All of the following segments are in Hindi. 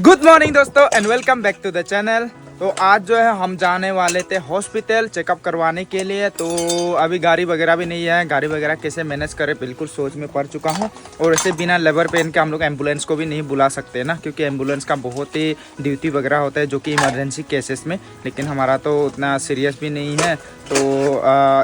गुड मॉर्निंग दोस्तों and welcome back to the channel. तो आज जो है हम जाने वाले थे हॉस्पिटल चेकअप करवाने के लिए। तो अभी गाड़ी वगैरह भी नहीं है, गाड़ी वगैरह कैसे मैनेज करें बिल्कुल सोच में पड़ चुका हूँ। और ऐसे बिना लेबर पेन के हम लोग एम्बुलेंस को भी नहीं बुला सकते ना, क्योंकि एम्बुलेंस का बहुत ही ड्यूटी वगैरह होता है जो कि इमरजेंसी केसेस में। लेकिन हमारा तो उतना सीरियस भी नहीं है, तो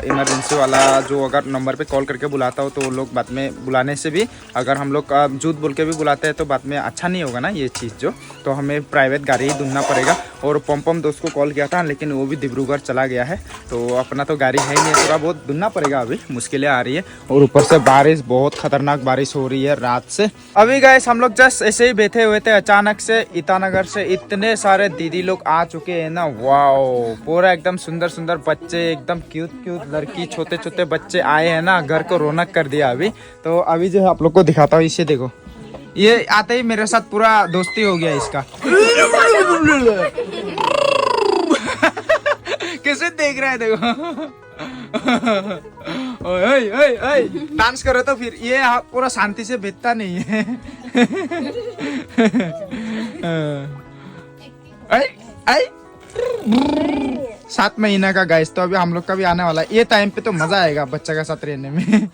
इमरजेंसी वाला जो अगर नंबर पे कॉल करके बुलाता हो तो वो लोग बाद में बुलाने से भी, अगर हम लोग झूठ बोल के भी बुलाते हैं तो बाद में अच्छा नहीं होगा ना ये चीज़ जो। तो हमें प्राइवेट गाड़ी ही ढूंढना पड़ेगा। और पम दोस्त को कॉल किया था लेकिन वो भी डिब्रूगढ़ चला गया है, तो अपना तो गाड़ी है ही नहीं, थोड़ा बहुत ढूंढना पड़ेगा। अभी मुश्किलें आ रही है और ऊपर से बारिश, बहुत खतरनाक बारिश हो रही है रात से। अभी गाइस हम लोग जस्ट ऐसे ही बैठे हुए थे, अचानक से ईटानगर से इतने सारे दीदी लोग आ चुके हैं ना। वाओ, पूरा एकदम सुंदर सुंदर बच्चे, एकदम क्यूट क्यूट लड़की, छोटे छोटे बच्चे आए हैं ना, घर को रौनक कर दिया अभी। तो अभी जो है आप लोग को दिखाता हूँ, इसे देखो, ये आते ही मेरे साथ पूरा दोस्ती हो गया इसका। कैसे देख रहा है देखो। ओए ओए ओए, डांस करो तो फिर ये पूरा शांति से बैठता नहीं है। आई आई 7 महीना का गाइस, तो अभी हम लोग का भी आने वाला है। ये टाइम पे तो मजा आएगा बच्चा के साथ रहने में।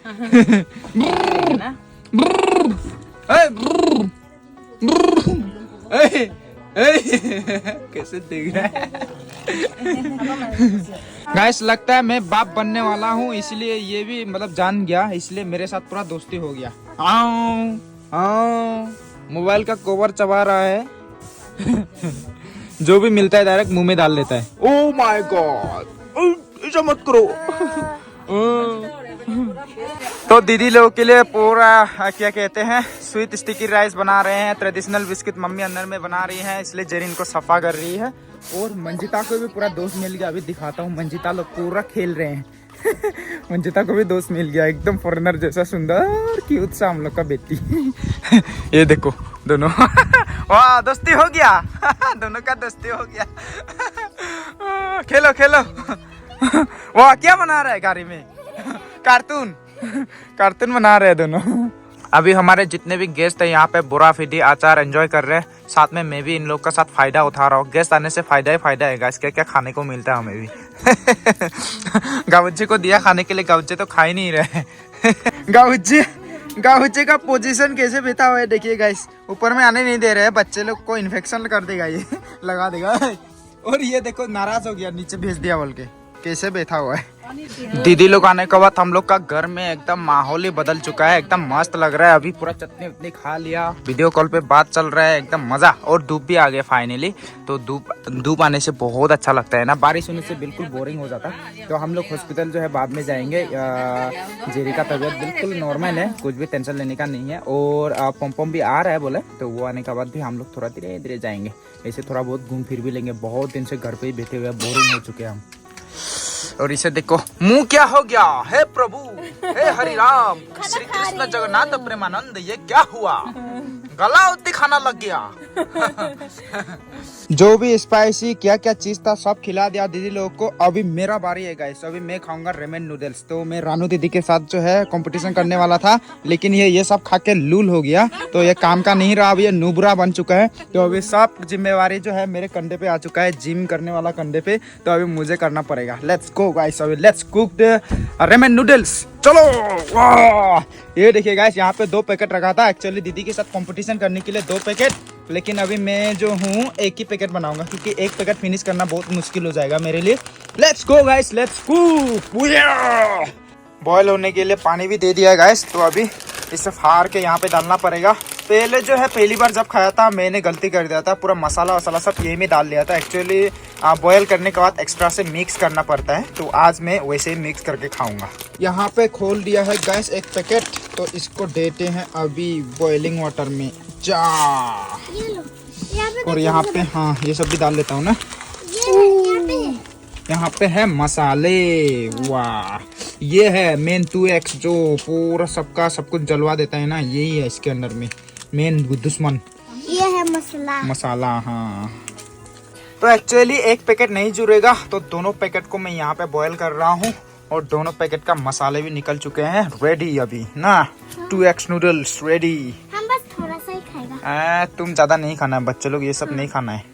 कैसे देख रहा है गाइस। लगता है मैं बाप बनने वाला हूँ, इसलिए ये भी मतलब जान गया, इसलिए मेरे साथ पूरा दोस्ती हो गया। मोबाइल का कवर चबा रहा है। जो भी मिलता है डायरेक्ट मुंह में डाल लेता है। ओह माय गॉड, ऐसा मत करो। तो दीदी लोगों के लिए पूरा क्या कहते हैं, स्वीट स्टिकी राइस बना रहे हैं, ट्रेडिशनल बिस्किट मम्मी अंदर में बना रही है, इसलिए जेरिन को सफा कर रही है। और मंजिता को भी पूरा दोस्त मिल गया, अभी दिखाता हूँ। मंजिता लोग पूरा खेल रहे हैं। मंजिता को भी दोस्त मिल गया, एकदम फॉरेनर जैसा सुंदर क्यूट सा हम लोग का बेटी। ये देखो दोनों। वाह, दोस्ती हो गया। दोनों का दोस्ती हो गया। खेलो खेलो। वाह, क्या बना रहा है गाड़ी में? कार्टून कार्टून बना रहे हैं दोनों। अभी हमारे जितने भी गेस्ट हैं यहाँ पे बुरा फिडी अचार एंजॉय कर रहे हैं, साथ में मैं भी इन लोग का साथ फायदा उठा रहा हूँ। गेस्ट आने से फायदा ही फायदा है गाइस, क्या क्या खाने को मिलता है हमें भी। गाउजी को दिया खाने के लिए, गाउजी तो खा ही नहीं रहे। गाउजी का पोजीशन कैसे बैठा हुआ है देखिए गाइस, ऊपर में आने नहीं दे रहे हैं, बच्चे लोग को इन्फेक्शन कर देगा ये। लगा देगा। और ये देखो नाराज हो गया, नीचे भेज दिया बोल के, कैसे बैठा हुआ है। दीदी लोग आने के बाद हम लोग का घर में एकदम माहौल ही बदल चुका है, एकदम मस्त लग रहा है। अभी पूरा चटनी उतनी खा लिया, वीडियो कॉल पे बात चल रहा है, एकदम मजा। और धूप भी आ गया फाइनली, तो धूप आने से बहुत अच्छा लगता है ना, बारिश होने से बिल्कुल बोरिंग हो जाता। तो हम लोग हॉस्पिटल जो है बाद में जाएंगे। जेरी का तबीयत बिल्कुल नॉर्मल है, कुछ भी टेंशन लेने का नहीं है। और पम भी आ रहा है बोले, तो वो आने के बाद भी हम लोग थोड़ा धीरे धीरे जाएंगे। ऐसे थोड़ा बहुत घूम फिर भी लेंगे, बहुत दिन से घर पे ही बैठे हुए बोरिंग हो चुके हैं हम। और इसे देखो, मुंह क्या हो गया, हे प्रभु, हे हरि राम, श्री कृष्ण जगन्नाथ प्रेमानंद, ये क्या हुआ? गला उतनी खाना लग गया। जो भी स्पाइसी क्या क्या चीज था सब खिला दिया दीदी लोगों को। अभी मेरा बारी है गाइस, अभी मैं खाऊंगा रेमन नूडल्स। तो मैं रानू दीदी के साथ जो है कंपटीशन करने वाला था, लेकिन ये सब खा के लूल हो गया, तो ये काम का नहीं रहा, अभी ये नूबरा बन चुका है। तो अभी सब जिम्मेवारी जो है मेरे कंधे पे आ चुका है, जिम करने वाला कंधे पे, तो अभी मुझे करना पड़ेगा। लेट्स गो गाइस, अभी let's cook the ramen noodles, चलो। वाह, ये देखिए गाइस, यहाँ पे 2 पैकेट रखा था एक्चुअली दीदी के साथ कंपटीशन करने के लिए, 2 पैकेट। लेकिन अभी मैं जो हूँ एक ही पैकेट बनाऊंगा, क्योंकि एक पैकेट फिनिश करना बहुत मुश्किल हो जाएगा मेरे लिए। Let's go guys, let's cook. Boil होने के लिए पानी भी दे दिया है गाइस, तो अभी इसे फाड़ के यहाँ पे डालना पड़ेगा। पहले जो है पहली बार जब खाया था मैंने गलती कर दिया था, पूरा मसाला वसाला सब यही में डाल दिया था। एक्चुअली बॉयल करने के बाद एक्स्ट्रा से मिक्स करना पड़ता है, तो आज मैं वैसे ही मिक्स करके खाऊंगा। यहाँ पे खोल दिया है गैस एक पैकेट, तो इसको देते हैं अभी बॉइलिंग वाटर में जा। और यहाँ पे हाँ ये सब भी डाल लेता हूँ ना। यहाँ पे है मसाले, वाह, ये है मेन 2X जो पूरा सबका सब कुछ जलवा देता है ना, यही है इसके अंदर में मेन दुश्मन। ये है मसाला। हाँ, तो एक्चुअली एक पैकेट नहीं जुड़ेगा, तो दोनों पैकेट को मैं यहाँ पे बॉयल कर रहा हूँ। और दोनों पैकेट का मसाले भी निकल चुके हैं, रेडी अभी ना। 2X noodles ready. हम बस थोड़ा सा ही खाएगा। तुम ज्यादा नहीं खाना है, बच्चे लोग ये सब नहीं खाना है।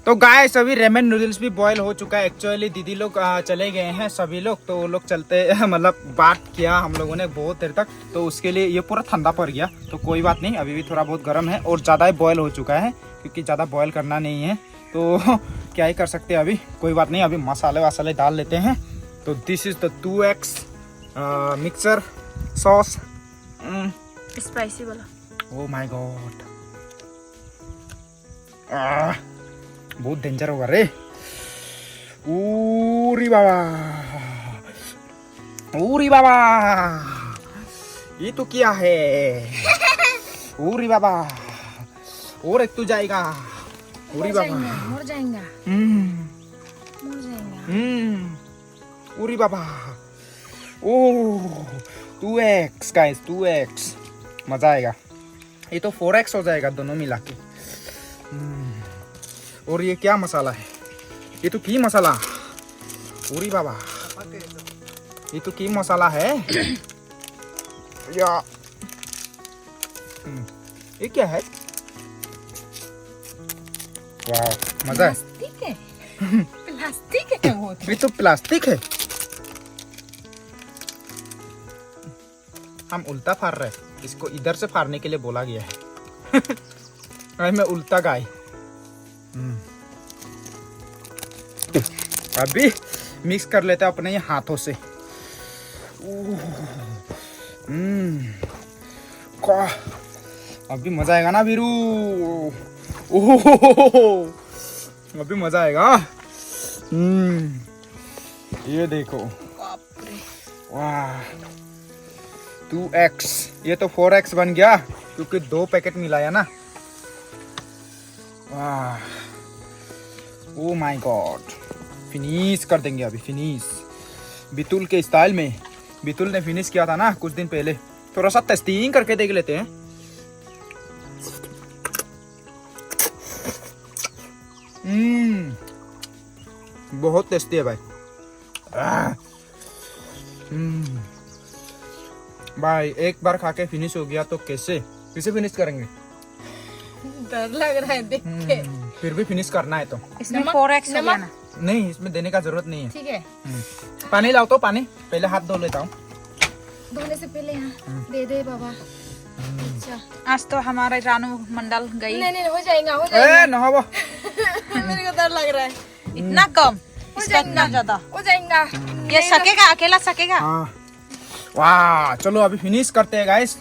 तो गाइस अभी रेमन नूडल्स भी बॉईल हो चुका है। एक्चुअली दीदी लोग चले गए हैं सभी लोग, तो वो लोग चलते मतलब बात किया हम लोगों ने बहुत देर तक, तो उसके लिए ये पूरा ठंडा पड़ गया। तो कोई बात नहीं, अभी भी थोड़ा बहुत गर्म है और ज़्यादा ही बॉयल हो चुका है, क्योंकि ज़्यादा बॉयल करना नहीं है। तो क्या ही कर सकते हैं अभी, कोई बात नहीं। अभी मसाले वसाले डाल लेते हैं। तो this is the 2X mixer sauce. Spicy वाला। ओह माय गॉड, बहुत डेंजर होगा रे। उरी बाबा, उरी बाबा, ये तो क्या है? उरी बाबा, और एक तो जाएगा। उरी बाबा, मर जाएगा, मर जाएगा। उरी बाबा, ओह 2X गाइस, 2X, मजा आएगा। ये तो 4X हो जाएगा दोनों मिला के। और ये क्या मसाला है? ये तो की मसाला, उरी बाबा, ये तो की मसाला है या ये क्या है? वाह, मजा है। प्लास्टिक है, प्लास्टिक है वो। ये तो प्लास्टिक है। हम उल्टा फाड़ रहे हैं, इसको इधर से फाड़ने के लिए बोला गया है। अरे मैं उल्टा गाय। अभी मिक्स कर लेते हैं अपने ये हाथों से। अभी मजा आएगा ना वीरू। ओह अभी मजा आएगा। ये देखो, वाह 2X, ये तो 4X बन गया क्योंकि 2 पैकेट मिलाया ना। वाह, ओ माय गॉड, फिनिश कर देंगे अभी, फिनिश बितुल के स्टाइल में। बितुल ने फिनिश किया था ना कुछ दिन पहले, थोड़ा सा टेस्टिंग करके देख लेते हैं। बहुत टेस्टी है भाई। भाई एक बार खा के फिनिश हो गया तो कैसे फिनिश करेंगे? डर लग रहा है देख के। फिर भी फिनिश करना है तो। इसमें 4X हो गया ना? नहीं, इसमें देने का जरूरत नहीं है। ठीक है, पानी लाओ तो, पानी पहले हाथ धो लेता हूँ। धोने से पहले यहाँ दे दे बाबा। अच्छा, आज तो हमारा रानू मंडल गई। नहीं नहीं, हो जाएगा, हो जाएगा। ना हो मेरे को डर लग रहा है। इतना कम, इसका इतना ज्यादा हो जाएगा। ये सकेगा, अकेला सकेगा? हाँ। वाह, चलो अभी फिनिश करते हैं गाइस।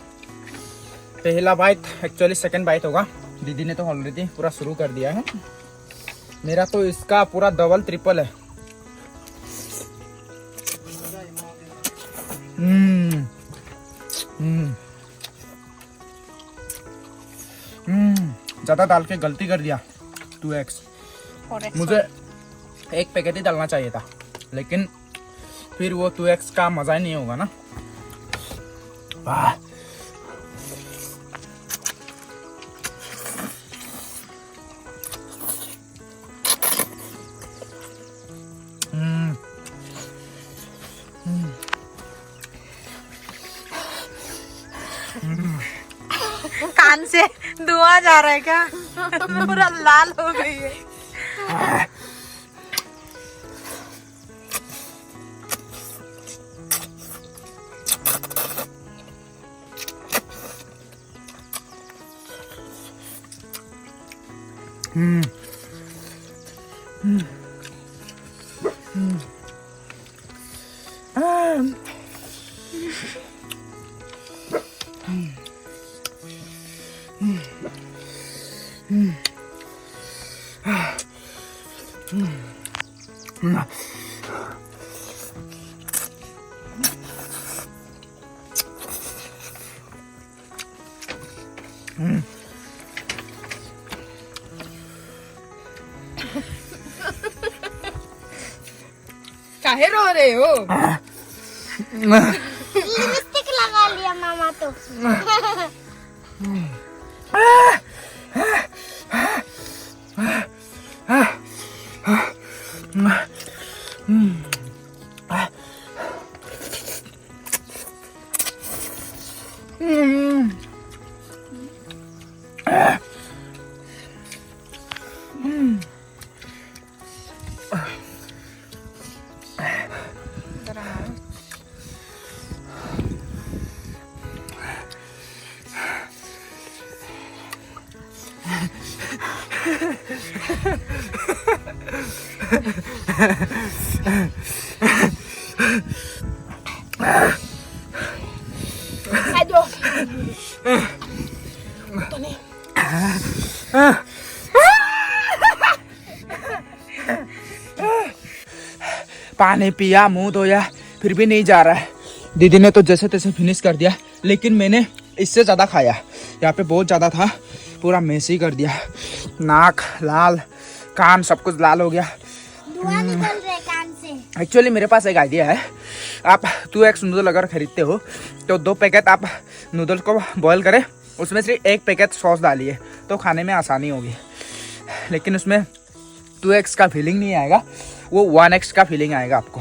पहला बाइट, एक्चुअली सेकंड बाइट होगा। दीदी ने तो ऑलरेडी पूरा शुरू कर दिया है, मेरा तो इसका पूरा डबल ट्रिपल है। ज्यादा डाल के गलती कर दिया। 2X, मुझे एक पैकेट ही डालना चाहिए था, लेकिन फिर वो 2X का मजा ही नहीं होगा ना। वाह, कान से धुआं जा रहा है क्या? पूरा लाल हो गई है। काहे रो रहे हो? लिपस्टिक लगा लिया मामा तो। Aduh. Tuh nih. पानी पिया, मुंह धोया, फिर भी नहीं जा रहा है। दीदी ने तो जैसे तैसे फिनिश कर दिया, लेकिन मैंने इससे ज़्यादा खाया। यहाँ पे बहुत ज़्यादा था, पूरा मेसी कर दिया। नाक लाल, कान सब कुछ लाल हो गया। धुआं निकल रहा है कान से। एक्चुअली मेरे पास एक आइडिया है। आप 2x नूडल अगर खरीदते हो तो 2 पैकेट आप नूडल्स को बॉईल करें, उसमें से 1 पैकेट सॉस डालिए तो खाने में आसानी होगी। लेकिन उसमें 2x का फीलिंग नहीं आएगा, वो 1x का फीलिंग आएगा आपको।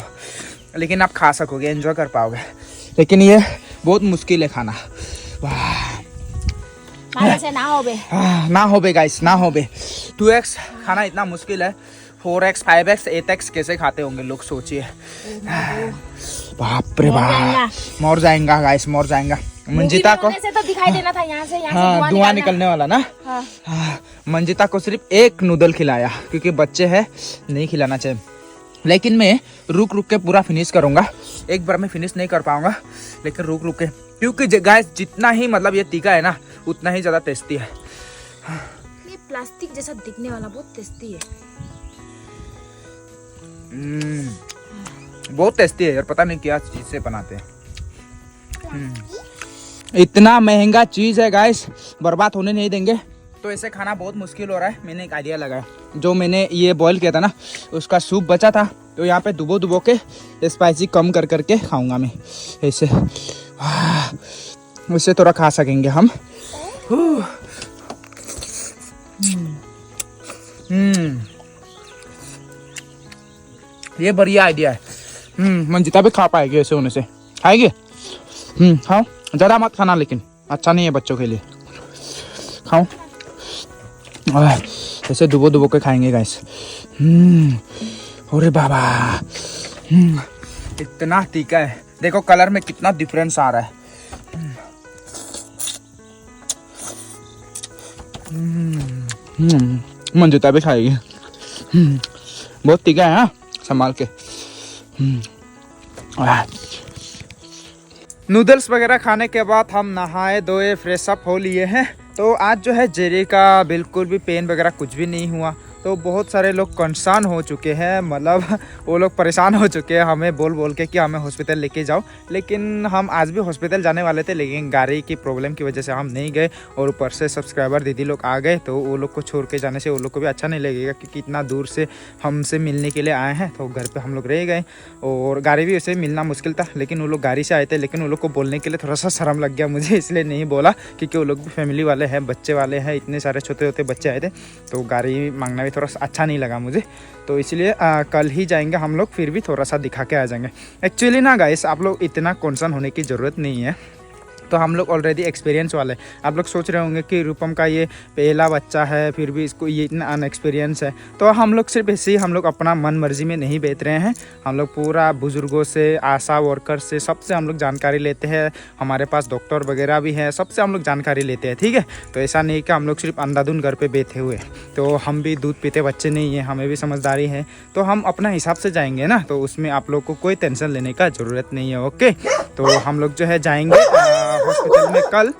लेकिन आप खा सकोगे, एंजॉय कर पाओगे। लेकिन ये बहुत मुश्किल है खाना। वाह, से ना हो बे। ना हो बे गाइस, ना हो बे। 2x खाना इतना मुश्किल है, 4x 5x 8x कैसे खाते होंगे लोग, सोचिए। बाप रे बाप, मर जाएगा गाइस, मर जाएगा। मंजिता को से तो दिखाई देना था यहाँ से हाँ, धुआं निकलने वाला ना। हाँ, मंजिता को सिर्फ 1 नूडल खिलाया क्योंकि बच्चे हैं, नहीं खिलाना चाहिए। लेकिन मैं रुक रुक के पूरा फिनिश करूंगा, एक बार में फिनिश नहीं कर पाऊंगा, लेकिन रुक रुक के, क्योंकि गाइस जितना ही मतलब ये तीखा है ना, उतना ही ज्यादा टेस्टी है। ये प्लास्टिक जैसा दिखने वाला बहुत टेस्टी है। बहुत टेस्टी है यार, पता नहीं क्या चीज से बनाते हैं। इतना महंगा चीज है गाइस, बर्बाद होने नहीं देंगे। तो ऐसे खाना बहुत मुश्किल हो रहा है। मैंने एक आइडिया लगाया, जो मैंने ये बॉईल किया था ना, उसका सूप बचा था, तो यहाँ पे डुबो के स्पाइसी कम कर करके खाऊंगा मैं ऐसे। उससे थोड़ा खा सकेंगे हम। ये बढ़िया आइडिया है। मंजिता भी खा पाएगी ऐसे होने से, खाएगी। खाओ, ज़्यादा मत खाना, लेकिन अच्छा नहीं है बच्चों के लिए। खाओ, ऐसे डुबो के खाएंगे गाइस। अरे बाबा, इतना तीखा है। देखो कलर में कितना डिफरेंस आ रहा है। मंजिता भी खाएगी। बहुत तीखा है, हाँ, संभाल के। नूडल्स वगैरह खाने के बाद हम नहाए धोए, फ्रेश अप हो लिए हैं। तो आज जो है जेरी का बिल्कुल भी पेन वगैरह कुछ भी नहीं हुआ। तो बहुत सारे लोग कंसर्न हो चुके हैं, मतलब वो लोग परेशान हो चुके हैं हमें बोल के कि हमें हॉस्पिटल लेके जाओ। लेकिन हम आज भी हॉस्पिटल जाने वाले थे, लेकिन गाड़ी की प्रॉब्लम की वजह से हम नहीं गए। और ऊपर से सब्सक्राइबर दीदी लोग आ गए, तो वो लोग को छोड़ के जाने से वो लोग को भी अच्छा नहीं लगेगा, क्योंकि इतना दूर से हमसे मिलने के लिए आए हैं। तो घर पर हम लोग रह गए, और गाड़ी भी वैसे मिलना मुश्किल था। लेकिन वो लोग गाड़ी से आए थे, लेकिन वो लोग को बोलने के लिए थोड़ा सा शर्म लग गया मुझे, इसलिए नहीं बोला, क्योंकि वो लोग भी फैमिली वाले हैं, बच्चे वाले हैं। इतने सारे छोटे छोटे बच्चे आए थे, तो गाड़ी मांगना भी थोड़ा सा अच्छा नहीं लगा मुझे। तो इसलिए कल ही जाएंगे हम लोग, फिर भी थोड़ा सा दिखा के आ जाएंगे। एक्चुअली ना गाइस, आप लोग इतना कंसर्न होने की ज़रूरत नहीं है। तो हम लोग ऑलरेडी एक्सपीरियंस वाले। आप लोग सोच रहे होंगे कि रूपम का ये पहला बच्चा है, फिर भी इसको ये इतना अनएक्सपीरियंस है। तो हम लोग सिर्फ ऐसे ही, हम लोग अपना मन मर्जी में नहीं बेच रहे हैं। हम लोग पूरा बुज़ुर्गों से, आशा वर्कर से, सबसे हम लोग जानकारी लेते हैं। हमारे पास डॉक्टर वगैरह भी है, सबसे हम लोग जानकारी लेते हैं, ठीक है। तो ऐसा नहीं कि हम लोग सिर्फ अंधाधुन घर पर बैठे हुए। तो हम भी दूध पीते बच्चे नहीं हैं, हमें भी समझदारी है। तो हम अपना हिसाब से जाएंगे ना, तो उसमें आप लोग को कोई टेंशन लेने का ज़रूरत नहीं है, ओके। तो हम लोग जो है जाएंगे हॉस्पिटल में कल,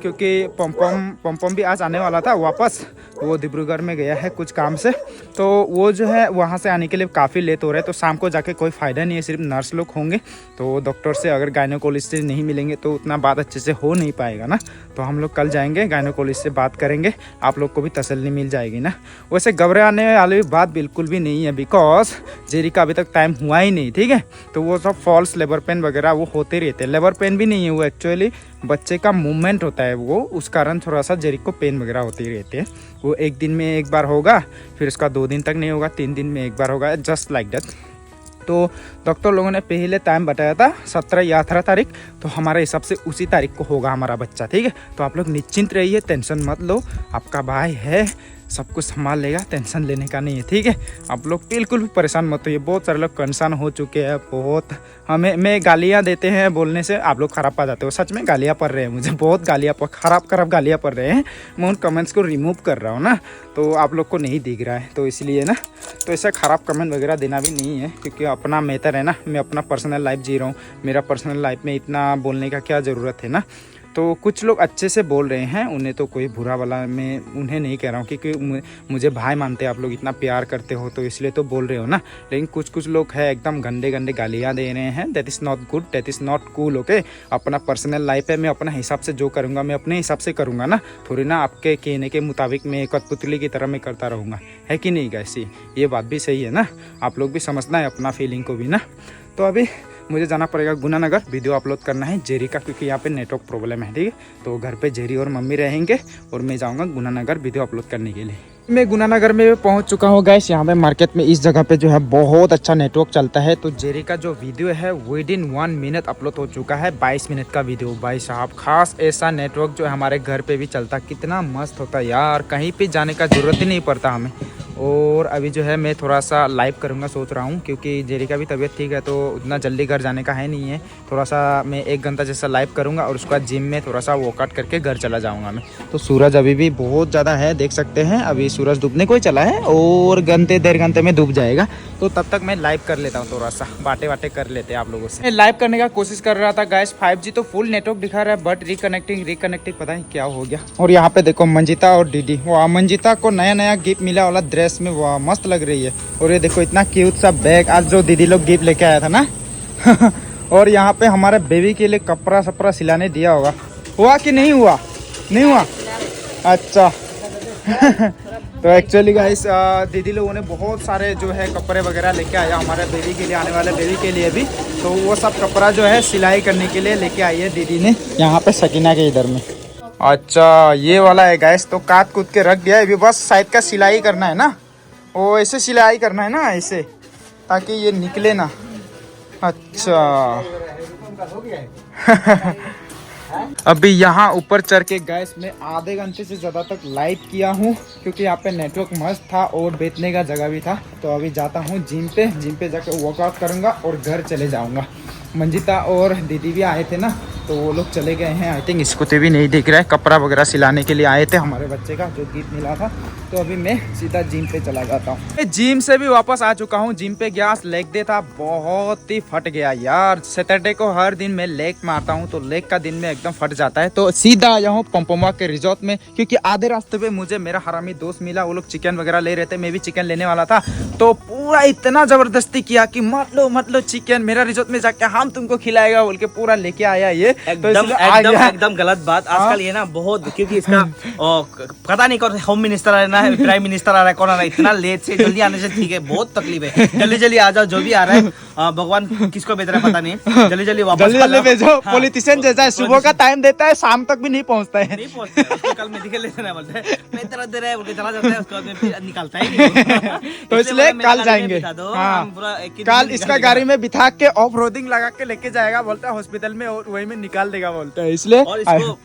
क्योंकि पम भी आज आने वाला था वापस। वो डिब्रूगढ़ में गया है कुछ काम से, तो वो जो है वहाँ से आने के लिए काफ़ी लेट हो रहा है। तो शाम को जाके कोई फ़ायदा नहीं है, सिर्फ नर्स लोग होंगे। तो डॉक्टर से अगर गायनोकोलॉजिस्ट से नहीं मिलेंगे तो उतना बात अच्छे से हो नहीं पाएगा ना। तो हम लोग कल जाएंगे, गायनोकोलॉजिस्ट से बात करेंगे, आप लोग को भी तसल्ली मिल जाएगी ना। वैसे घबराने वाली बात बिल्कुल भी नहीं है, बिकॉज जेरी का अभी तक टाइम हुआ ही नहीं, ठीक है। तो वो सब फॉल्स लेबर पेन वगैरह वो होते रहते हैं। लेबर पेन भी नहीं है वो, एक्चुअली बच्चे का मूवमेंट होता है वो, उस कारण थोड़ा सा जेरी को पेन वगैरह होते ही रहते हैं। वो एक दिन में एक बार होगा, फिर उसका 2 दिन तक नहीं होगा, 3 दिन में एक बार होगा, जस्ट लाइक दैट। तो डॉक्टर लोगों ने पहले टाइम बताया था 17 या 18 तारीख, तो हमारे हिसाब से उसी तारीख को होगा हमारा बच्चा, ठीक है। तो आप लोग निश्चिंत रहिए, टेंशन मत लो, आपका भाई है, सब कुछ संभाल लेगा, टेंशन लेने का नहीं है, ठीक है। आप लोग बिल्कुल भी परेशान मत होइए। बहुत सारे लोग कंसर्न हो चुके हैं, बहुत मैं गालियाँ देते हैं बोलने से आप लोग ख़राब पा जाते हो। सच में गालियाँ पड़ रहे हैं मुझे, बहुत गालियाँ खराब गालियाँ पड़ रहे हैं। मैं उन कमेंट्स को रिमूव कर रहा हूँ ना, तो आप लोग को नहीं दिख रहा है, तो इसलिए ना, तो ऐसा ख़राब कमेंट वगैरह देना भी नहीं है, क्योंकि अपना मैटर है ना। मैं अपना पर्सनल लाइफ जी रहा हूँ, मेरा पर्सनल लाइफ में इतना बोलने का क्या ज़रूरत है ना। तो कुछ लोग अच्छे से बोल रहे हैं, उन्हें तो कोई बुरा वाला मैं उन्हें नहीं कह रहा हूँ, क्योंकि मुझे भाई मानते हैं आप लोग, इतना प्यार करते हो तो इसलिए तो बोल रहे हो ना। लेकिन कुछ लोग हैं एकदम गंदे गालियाँ दे रहे हैं। That is not good, that is not cool, okay. अपना पर्सनल लाइफ है, मैं अपना हिसाब से जो करूँगा मैं अपने हिसाब से करूँगा ना, थोड़ी ना आपके कहने के मुताबिक मैं कठपुतली की तरह मैं करता रहूँगा, है कि नहीं गाइस? ये बात भी सही है ना, आप लोग भी समझना है अपना फीलिंग को भी ना। तो अभी मुझे जाना पड़ेगा गुनानगर, वीडियो अपलोड करना है जेरी का, क्योंकि यहाँ पे नेटवर्क प्रॉब्लम है, ठीक है। तो घर पे जेरी और मम्मी रहेंगे और मैं जाऊँगा गुनानगर वीडियो अपलोड करने के लिए। मैं गुनानगर में पहुँच चुका हूँ गाइस। यहाँ पे मार्केट में इस जगह पे जो है बहुत अच्छा नेटवर्क चलता है। तो जेरी का जो वीडियो है विद इन 1 मिनट अपलोड हो चुका है, 22 मिनट का वीडियो। भाई साहब खास ऐसा नेटवर्क जो है हमारे घर पे भी चलता, कितना मस्त होता है यार, कहीं पे जाने का ज़रूरत ही नहीं पड़ता हमें। और अभी जो है मैं थोड़ा सा लाइव करूँगा सोच रहा हूँ, क्योंकि जेरी का भी तबीयत ठीक है, तो उतना जल्दी घर जाने का है नहीं है। थोड़ा सा मैं 1 घंटा जैसा लाइव करूँगा और उसके बाद जिम में थोड़ा सा वर्कआउट करके घर चला जाऊँगा मैं। तो सूरज अभी भी बहुत ज़्यादा है, देख सकते हैं, अभी सूरज डूबने को ही चला है और घंटे 1.5 घंटे में डूब जाएगा। तो तब तक मैं लाइव कर लेता हूँ, थोड़ा सा बातें कर लेते हैं आप लोगों से। मैं लाइव करने का कोशिश कर रहा था गाइस, 5G तो फुल नेटवर्क दिखा रहा है, बट रिकनेक्टिंग पता नहीं क्या हो गया। और यहाँ पे देखो मंजिता और दीदी, वाह, मंजिता को नया गिफ्ट मिला वाला ड्रेस में, वाह मस्त लग रही है। और ये देखो इतना क्यूट सा बैग आज जो दीदी लोग गिफ्ट लेके आया था ना और यहाँ पे हमारे बेबी के लिए कपड़ा सपड़ा सिलाने दिया होगा, हुआ कि नहीं हुआ? नहीं हुआ, अच्छा तो एक्चुअली गाइस दीदी लोगों ने बहुत सारे जो है कपड़े वगैरह लेके आया हमारे बेबी के लिए, आने वाले बेबी के लिए भी। तो वो सब कपड़ा जो है सिलाई करने के लिए लेके आई है दीदी ने, यहाँ पे सकीना के इधर में। अच्छा ये वाला है गाइस, तो काट कूद के रख दिया है, अभी बस साइड का सिलाई करना है ना, वो ऐसे सिलाई करना है ना, ऐसे, ताकि ये निकले ना। अच्छा अभी यहाँ ऊपर चढ़ के गैस में आधे घंटे से ज़्यादा तक लाइव किया हूँ, क्योंकि यहाँ पे नेटवर्क मस्त था और बैठने का जगह भी था। तो अभी जाता हूँ जिम पे जाकर वर्कआउट करूँगा और घर चले जाऊँगा। मंजिता और दीदी भी आए थे ना, तो वो लोग चले गए हैं। आई थिंक स्कूटी भी नहीं दिख रहा है, कपड़ा वगैरह सिलाने के लिए आए थे हमारे बच्चे का जो गिफ्ट मिला था। तो अभी मैं सीधा जिम पे चला जाता हूँ। जिम से भी वापस आ चुका हूँ, जिम पे गया, लेग डे था, बहुत ही फट गया यार। सैटरडे को हर दिन मैं लेग मारता हूँ, तो लेग का दिन में एकदम फट जाता है। तो सीधा आया हूँ पंपोमा के रिजॉर्ट में, क्योंकि आधे रास्ते पे मुझे मेरा हरामी दोस्त मिला, वो लोग चिकन वगैरह ले रहे थे, मैं भी चिकन लेने वाला था। तो पूरा इतना जबरदस्ती किया कि मत लो चिकन, मेरा रिजॉर्ट में जाके हम तुमको खिलाएगा बोल के पूरा लेके आया ये। एकदम गलत बात। आजकल ये ना बहुत, क्योंकि इसका पता नहीं कौन होम मिनिस्टर आ रहा है, प्राइम मिनिस्टर आ रहा है, कौन आ रहा है, इतना लेट से जल्दी आने से ठीक है, बहुत तकलीफ है। जल्दी आ जाओ, जो भी आ रहा है भगवान किसको भेज रहा है पता नहीं, जल्दी वापस जल्दी भेजो। पॉलिटिशियन जैसा है, सुबह का टाइम देता है, शाम तक भी नहीं पहुंचता है। कल मेडिकल लेना बोलता है, मैं तरह दे रहा है बोल के चला जाता है, उसके बाद फिर निकालता है। तो इसलिए कल जाएंगे, कल इसका गाड़ी में बिठा के ऑफ रोडिंग लगा के लेके जाएगा, बोलता है हॉस्पिटल में, और वही में निकाल देगा बोलता है। इसलिए और इसको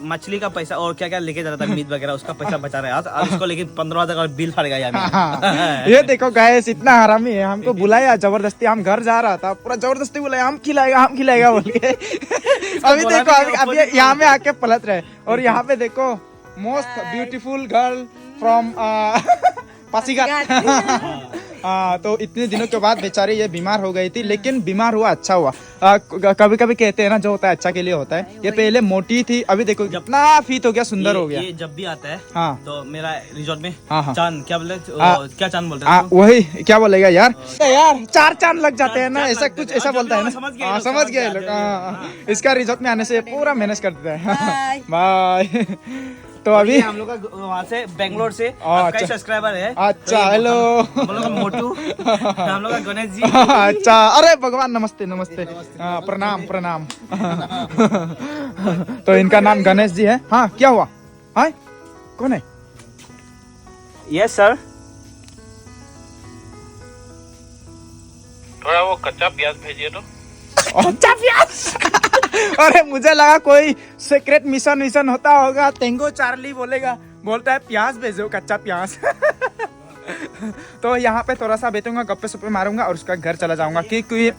मछली का पैसा और क्या लेके जा रहा था, मीट वगैरह, उसका पैसा बचा रहा है आज इसको, लेकिन 15,000 का बिल फट गया यार। ये देखो गाइस, इतना हरामी है, हमको बुलाया जबरदस्ती, हम घर जा रहा था, पूरा जबरदस्ती बुलाया, हम खिलाएगा बोल के। अभी देखो अभी यहाँ में आके पलट रहे। और यहाँ पे देखो most beautiful girl from Pasighat. तो इतने दिनों के बाद बेचारी ये बीमार हो गई थी, लेकिन बीमार हुआ अच्छा हुआ। कभी कभी कहते हैं ना, जो होता है अच्छा के लिए होता है। ये पहले मोटी थी, अभी देखो कितना फिट हो गया, सुंदर हो गया। ये जब भी आता है हाँ, तो मेरा रिजॉर्ट में हाँ, चांद क्या बोले, क्या चांद बोलते हैं, वही क्या बोलेगा यार 4 चांद लग जाते हैं ना, ऐसा कुछ ऐसा बोलता है ना। समझ गए लोग। इसका रिजॉर्ट में आने से पूरा मैनेज कर देता है। बाय। तो अभी हम लोग का वहाँ से बेंगलोर से कई सब्सक्राइबर है। अच्छा, हेलो, हम लोग का मोटू, हम लोग का गणेश जी। अच्छा, अरे भगवान नमस्ते नमस्ते, प्रणाम। तो इनका नाम गणेश जी है। हाँ, क्या हुआ? हाँ, कौन है? Yes sir. थोड़ा वो कच्चा प्याज भेजिए तो। कच्चा प्याज? अरे मुझे लगा कोई सीक्रेट मिशन होता होगा, तेंगो चार्ली बोलेगा, बोलता है प्याज भेजो, कच्चा प्याज। तो यहाँ पे थोड़ा सा बैठूंगा, गप्पे सप्पे मारूंगा और उसका घर चला जाऊंगा, क्योंकि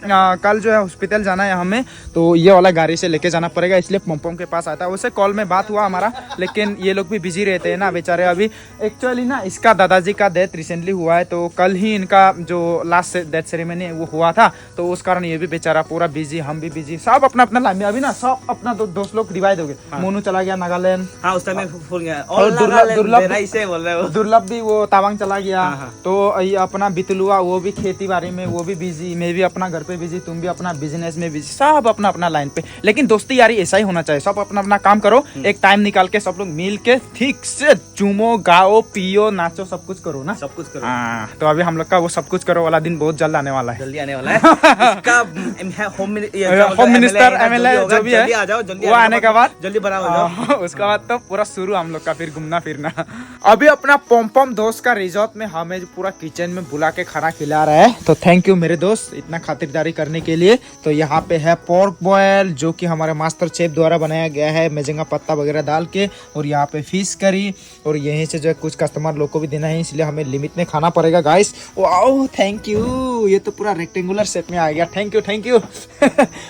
कल जो है हॉस्पिटल जाना है हमें, तो ये वाला गाड़ी से लेके जाना पड़ेगा, इसलिए पम्पम के पास आता है। उससे कॉल में बात हुआ हमारा, लेकिन ये लोग भी बिजी रहते हैं ना बेचारे। अभी एक्चुअली ना इसका दादाजी का डेथ रिसेंटली हुआ है, तो कल ही इनका जो लास्ट डेथ सेरेमनी वो हुआ था, तो उस कारण ये भी बेचारा पूरा बिजी, हम भी बिजी, सब अपना अपना लाइन में। अभी ना सब अपना दोस्त लोग डिवाइड हो गए। मोनू चला गया नागालैंड, हाँ उस टाइम फुल गया, और दुर्लभ भी वो तावांग चला गया। हाँ। तो ये अपना बितलुआ वो भी खेती बाड़ी में वो भी बिजी, मैं भी अपना घर पे बिजी, तुम भी अपना बिजनेस में बिजी, सब अपना अपना लाइन पे। लेकिन दोस्ती यारी ऐसा ही होना चाहिए, सब अपना अपना काम करो, एक टाइम निकाल के सब लोग मिल के ठीक से चूमो, गाओ, पियो, नाचो, सब कुछ करो ना, सब कुछ करो। हाँ, तो अभी हम लोग का वो सब कुछ करो वाला दिन बहुत जल्द आने वाला है, जल्दी आने वाला है। इसका होम मिनिस्टर एमएलए जो भी है आ जाओ, जल्दी वो आने के बाद जल्दी बड़ा हो जाओ। उसके बाद तो पूरा शुरू हम लोग का फिर घूमना फिरना। अभी अपना पॉम दोस्त का रिजॉर्ट में हमें पूरा किचन में बुला के खाना खिला रहा है, तो थैंक यू मेरे दोस्त इतना खातिरदारी करने के लिए। तो यहाँ पे है पोर्क बॉयल जो कि हमारे मास्टर शेफ द्वारा बनाया गया है, मेजेंगा पत्ता वगैरह डाल के, और यहाँ पे फिश करी, और यहीं से जो है कुछ कस्टमर लोग को भी देना है, इसलिए हमें लिमिट में खाना पड़ेगा गाइस। वाओ थैंक यू, ये तो पूरा रेक्टेंगुलर शेप में आ गया, थैंक यू।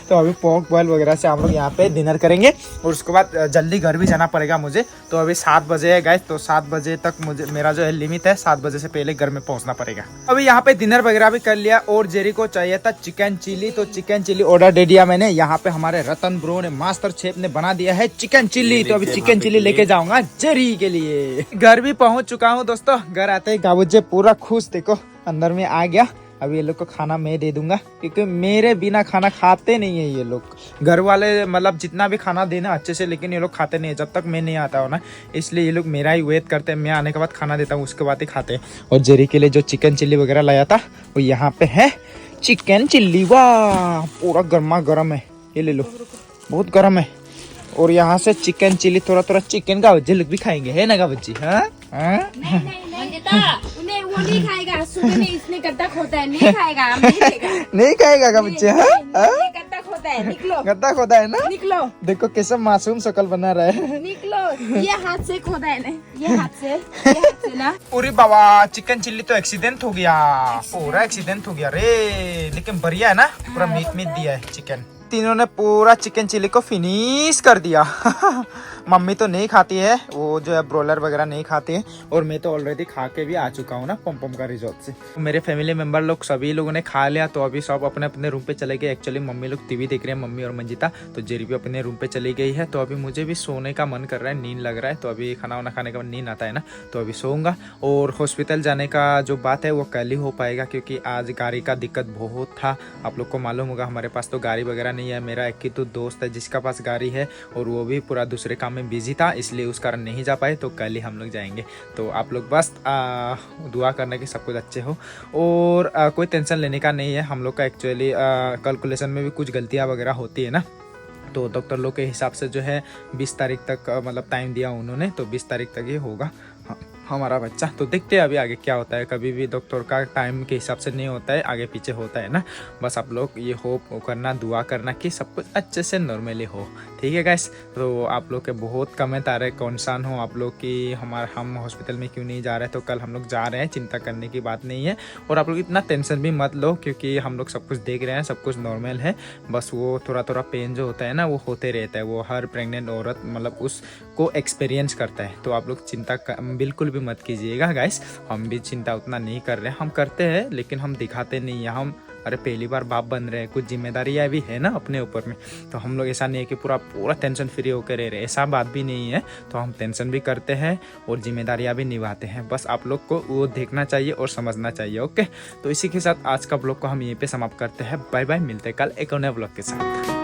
तो अभी पोर्क बॉयल वगैरह से हम लोग यहाँ पे डिनर करेंगे, और उसके बाद जल्दी घर भी जाना पड़ेगा मुझे। तो अभी 7 बजे है गाइस, तो 7 बजे तक मुझे मेरा जो है लिमिट है, 7 बजे से पहले घर में पहुंचना पड़ेगा। अभी यहाँ पे डिनर वगैरह भी कर लिया, और जेरी को चाहिए था चिकन चिल्ली, तो चिकन चिल्ली ऑर्डर दे दिया मैंने। यहाँ पे हमारे रतन ब्रो ने, मास्टर शेफ ने बना दिया है चिकन चिल्ली, तो अभी चिकन चिल्ली लेके जाऊंगा जेरी के लिए। घर भी पहुंच चुका हूँ दोस्तों, घर आते ही गाबूजे पूरा खुश, देखो अंदर में आ गया। अब ये लोग को खाना मैं दे दूंगा, क्योंकि मेरे बिना खाना खाते नहीं है ये लोग। घर वाले मतलब जितना भी खाना देना अच्छे से, लेकिन ये लोग खाते नहीं है जब तक मैं नहीं आता हूँ ना, इसलिए ये लोग मेरा ही वेट करते हैं। मैं आने के बाद खाना देता हूँ, उसके बाद ही खाते हैं। और जेरी के लिए जो चिकन चिल्ली वगैरह लाया था वो यहाँ पे है चिकन चिल्ली, वाह पूरा गर्मा गर्म है, ये ले लो, बहुत गर्म है। और यहाँ से चिकन चिल्ली थोड़ा चिकन का भज्जी लोग भी खाएंगे, है ना का भज्जी? उन्हें वो नहीं खाएगा, सुबह में इसने गद्दा खोता है, नहीं खाएगा, हम नहीं देगा। नहीं खाएगा का बच्चे? गद्दा खोता है, निकलो। गद्दा खोदा है ना, निकलो। देखो कैसा मासूम शक्ल बना रहा है। निकलो, ये हाथ से खोदा है ना, ये हाथ से ना। पूरी बाबा चिकन चिल्ली तो एक्सीडेंट हो गया, पूरा एक्सीडेंट हो गया रे, लेकिन बढ़िया है ना, पूरा मीट दिया है चिकन। तीनों ने पूरा चिकन चिल्ली को फिनिश कर दिया। मम्मी तो नहीं खाती है, वो जो है ब्रोलर वगैरह नहीं खाती है, और मैं तो ऑलरेडी खा के भी आ चुका हूँ ना पम का रिजॉर्ट से। मेरे फैमिली मेंबर लोग सभी लोगों ने खा लिया, तो अभी सब अपने अपने रूम पे चले गए। एक्चुअली मम्मी लोग टीवी देख रहे हैं, मम्मी और मंजिता, तो जेरी भी अपने रूम पे चली गई है। तो अभी मुझे भी सोने का मन कर रहा है, नींद लग रहा है, तो अभी खाना वाना खाने का नींद आता है ना, तो अभी सोऊंगा। और हॉस्पिटल जाने का जो बात है वो कल ही हो पाएगा, क्योंकि आज गाड़ी का दिक्कत बहुत था। आप लोग को मालूम होगा हमारे पास तो गाड़ी वगैरह नहीं है। मेरा एक ही तो दोस्त है जिसका पास गाड़ी है, और वो भी पूरा दूसरे काम में बिजी था, इसलिए उस कारण नहीं जा पाए। तो कल ही हम लोग जाएंगे। तो आप लोग बस दुआ करना कि सब कुछ अच्छे हो, और कोई टेंशन लेने का नहीं है। हम लोग का एक्चुअली कैलकुलेशन में भी कुछ गलतियाँ वगैरह होती है ना, तो डॉक्टर लोग के हिसाब से जो है 20 तारीख तक मतलब टाइम दिया उन्होंने, तो 20 तारीख तक ये होगा हमारा बच्चा। तो देखते हैं अभी आगे क्या होता है। कभी भी डॉक्टर का टाइम के हिसाब से नहीं होता है, आगे पीछे होता है ना। बस आप लोग ये होप करना, दुआ करना कि सब कुछ अच्छे से नॉर्मली हो, ठीक है गाइस। तो आप लोग के बहुत कमेंट आ रहे हैं, कॉन्सर्न हो आप लोग कि हम हॉस्पिटल में क्यों नहीं जा रहे, तो कल हम लोग जा रहे हैं, चिंता करने की बात नहीं है। और आप लोग इतना टेंशन भी मत लो, क्योंकि हम लोग सब कुछ देख रहे हैं, सब कुछ नॉर्मल है। बस वो थोड़ा पेन जो होता है ना वो होते रहता है, वो हर प्रेग्नेंट औरत मतलब उसको एक्सपीरियंस करता है। तो आप लोग चिंता बिल्कुल भी मत कीजिएगा गाइस। हम भी चिंता उतना नहीं कर रहे हैं, हम करते हैं लेकिन हम दिखाते नहीं हैं। हम अरे पहली बार बाप बन रहे हैं, कुछ जिम्मेदारियाँ भी है ना अपने ऊपर में, तो हम लोग ऐसा नहीं है कि पूरा टेंशन फ्री होकर रह रहे, ऐसा बात भी नहीं है। तो हम टेंशन भी करते हैं और जिम्मेदारियाँ भी निभाते हैं। बस आप लोग को वो देखना चाहिए और समझना चाहिए, ओके। तो इसी के साथ आज का ब्लॉग को हम यहीं पे समाप्त करते हैं। बाय बाय, मिलते हैं कल एक और नए ब्लॉग के साथ।